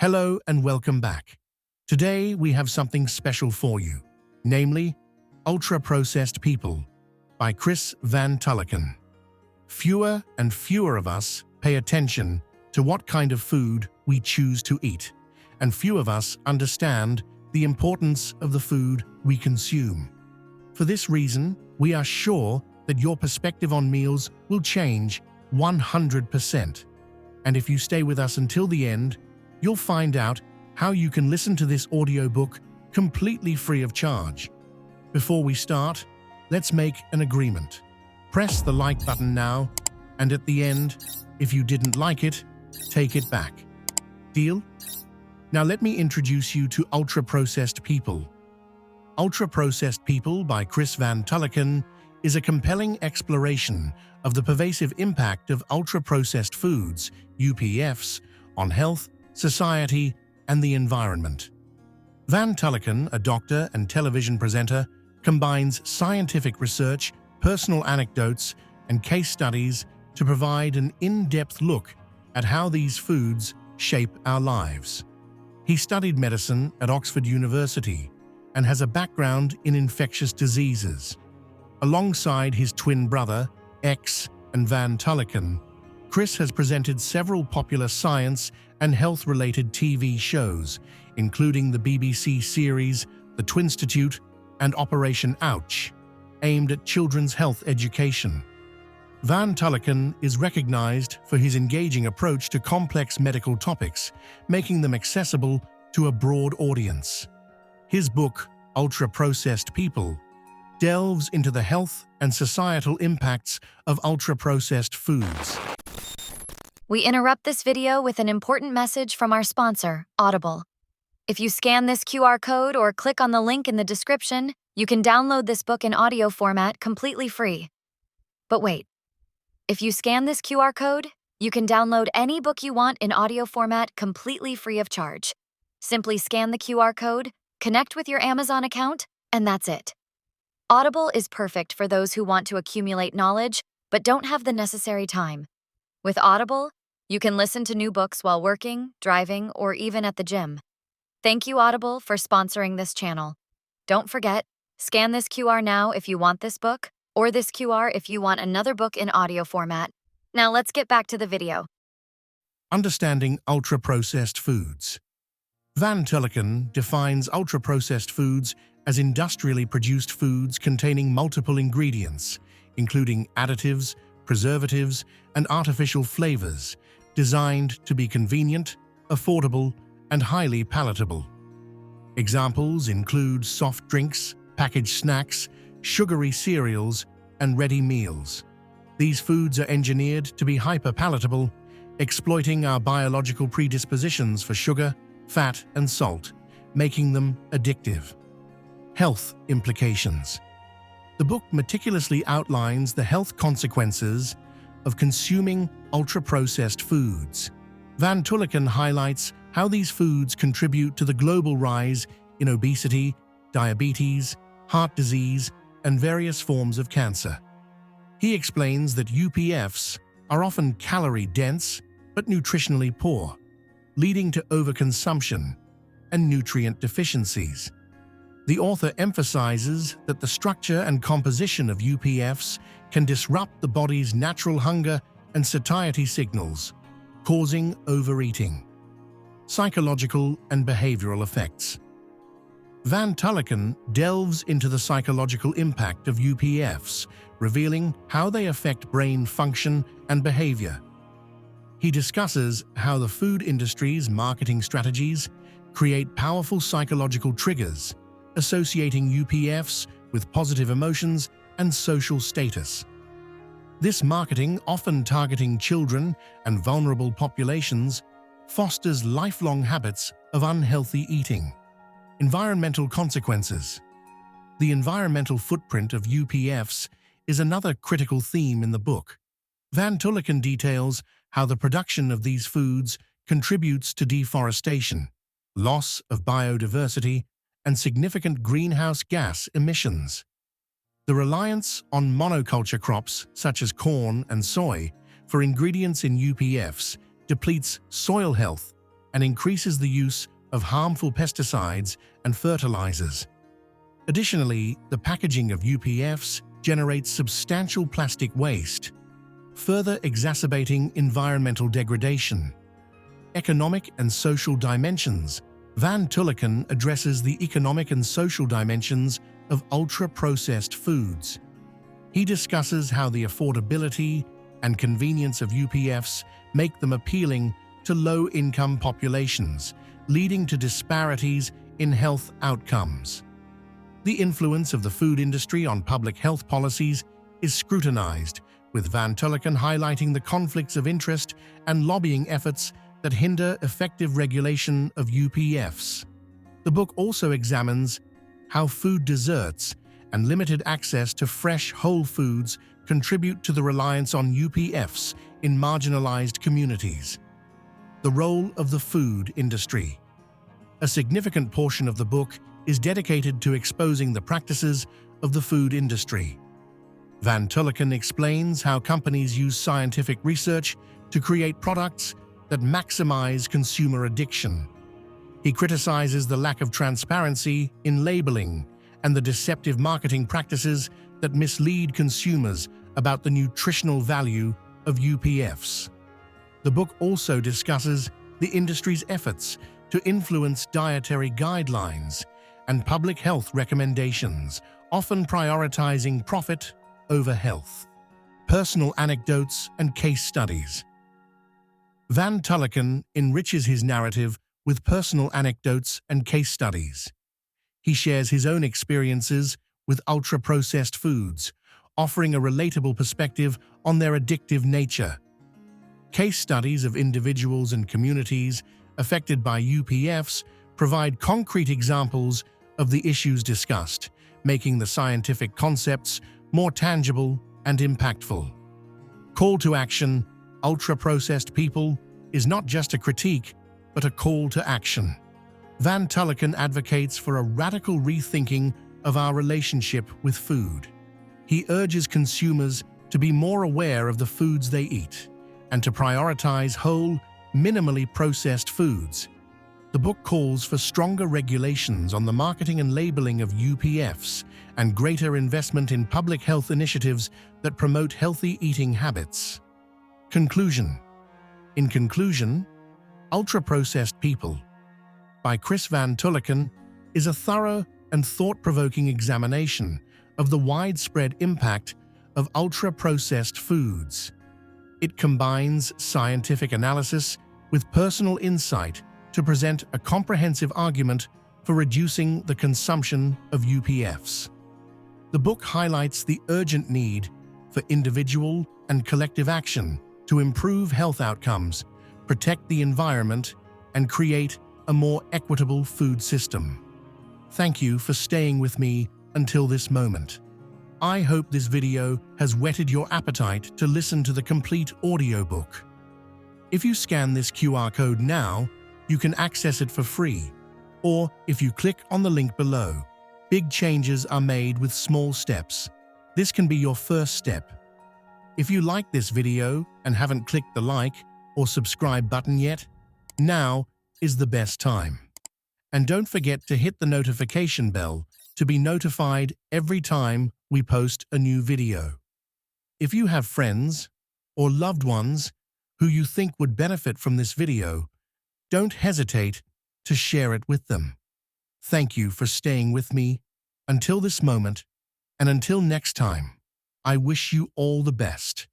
Hello and welcome back. Today we have something special for you, namely Ultra-Processed People by Chris van Tulleken. Fewer and fewer of us pay attention to what kind of food we choose to eat, and few of us understand the importance of the food we consume. For this reason, we are sure that your perspective on meals will change 100%. And if you stay with us until the end, you'll find out how you can listen to this audiobook completely free of charge. Before we start, let's make an agreement. Press the like button now, and at the end, if you didn't like it, take it back. Deal? Now let me introduce you to Ultra-Processed People. Ultra-Processed People by Chris van Tulleken is a compelling exploration of the pervasive impact of ultra-processed foods, UPFs, on health, society, and the environment. Van Tulleken, a doctor and television presenter, combines scientific research, personal anecdotes, and case studies to provide an in-depth look at how these foods shape our lives. He studied medicine at Oxford University and has a background in infectious diseases. Alongside his twin brother, X, and Van Tulleken, Chris has presented several popular science and health-related TV shows, including the BBC series The Twinstitute and Operation Ouch, aimed at children's health education. Van Tulleken is recognized for his engaging approach to complex medical topics, making them accessible to a broad audience. His book, Ultra-Processed People, delves into the health and societal impacts of ultra-processed foods. We interrupt this video with an important message from our sponsor, Audible. If you scan this QR code or click on the link in the description, you can download this book in audio format completely free. But wait, if you scan this QR code, you can download any book you want in audio format completely free of charge. Simply scan the QR code, connect with your Amazon account, and that's it. Audible is perfect for those who want to accumulate knowledge but don't have the necessary time. With Audible, you can listen to new books while working, driving, or even at the gym. Thank you, Audible, for sponsoring this channel. Don't forget, scan this QR now if you want this book, or this QR if you want another book in audio format. Now let's get back to the video. Understanding ultra-processed foods. Van Tulleken defines ultra-processed foods as industrially produced foods containing multiple ingredients, including additives, preservatives, and artificial flavors, designed to be convenient, affordable, and highly palatable. Examples include soft drinks, packaged snacks, sugary cereals, and ready meals. These foods are engineered to be hyper-palatable, exploiting our biological predispositions for sugar, fat, and salt, making them addictive. Health implications. The book meticulously outlines the health consequences of consuming ultra-processed foods. Van Tulleken highlights how these foods contribute to the global rise in obesity, diabetes, heart disease, and various forms of cancer. He explains that UPFs are often calorie-dense but nutritionally poor, leading to overconsumption and nutrient deficiencies. The author emphasizes that the structure and composition of UPFs can disrupt the body's natural hunger and satiety signals, causing overeating. Psychological and behavioral effects. Van Tulleken delves into the psychological impact of UPFs, revealing how they affect brain function and behavior. He discusses how the food industry's marketing strategies create powerful psychological triggers, associating UPFs with positive emotions and social status. This marketing, often targeting children and vulnerable populations, fosters lifelong habits of unhealthy eating. Environmental consequences. The environmental footprint of UPFs is another critical theme in the book. Van Tulleken details how the production of these foods contributes to deforestation, loss of biodiversity, and significant greenhouse gas emissions. The reliance on monoculture crops such as corn and soy for ingredients in UPFs depletes soil health and increases the use of harmful pesticides and fertilizers. Additionally, the packaging of UPFs generates substantial plastic waste, further exacerbating environmental degradation. Economic and social dimensions. Van Tulleken addresses the economic and social dimensions of ultra-processed foods. He discusses how the affordability and convenience of UPFs make them appealing to low-income populations, leading to disparities in health outcomes. The influence of the food industry on public health policies is scrutinized, with Van Tulleken highlighting the conflicts of interest and lobbying efforts that hinder effective regulation of UPFs. The book also examines how food deserts and limited access to fresh, whole foods contribute to the reliance on UPFs in marginalized communities. The role of the food industry. A significant portion of the book is dedicated to exposing the practices of the food industry. Van Tulleken explains how companies use scientific research to create products that maximize consumer addiction. He criticizes the lack of transparency in labeling and the deceptive marketing practices that mislead consumers about the nutritional value of UPFs. The book also discusses the industry's efforts to influence dietary guidelines and public health recommendations, often prioritizing profit over health. Personal anecdotes and case studies. Van Tulleken enriches his narrative with personal anecdotes and case studies. He shares his own experiences with ultra-processed foods, offering a relatable perspective on their addictive nature. Case studies of individuals and communities affected by UPFs provide concrete examples of the issues discussed, making the scientific concepts more tangible and impactful. Call to action. Ultra-processed people is not just a critique, but a call to action. Van Tulleken advocates for a radical rethinking of our relationship with food. He urges consumers to be more aware of the foods they eat and to prioritize whole, minimally processed foods. The book calls for stronger regulations on the marketing and labeling of UPFs and greater investment in public health initiatives that promote healthy eating habits. Conclusion. In conclusion, Ultra-Processed People by Chris van Tulleken is a thorough and thought-provoking examination of the widespread impact of ultra-processed foods. It combines scientific analysis with personal insight to present a comprehensive argument for reducing the consumption of UPFs. The book highlights the urgent need for individual and collective action to improve health outcomes, protect the environment, and create a more equitable food system. Thank you for staying with me until this moment. I hope this video has whetted your appetite to listen to the complete audiobook. If you scan this QR code now, you can access it for free, or if you click on the link below. Big changes are made with small steps. This can be your first step. If you like this video and haven't clicked the like or subscribe button yet, now is the best time. And don't forget to hit the notification bell to be notified every time we post a new video. If you have friends or loved ones who you think would benefit from this video, don't hesitate to share it with them. Thank you for staying with me until this moment, and until next time, I wish you all the best.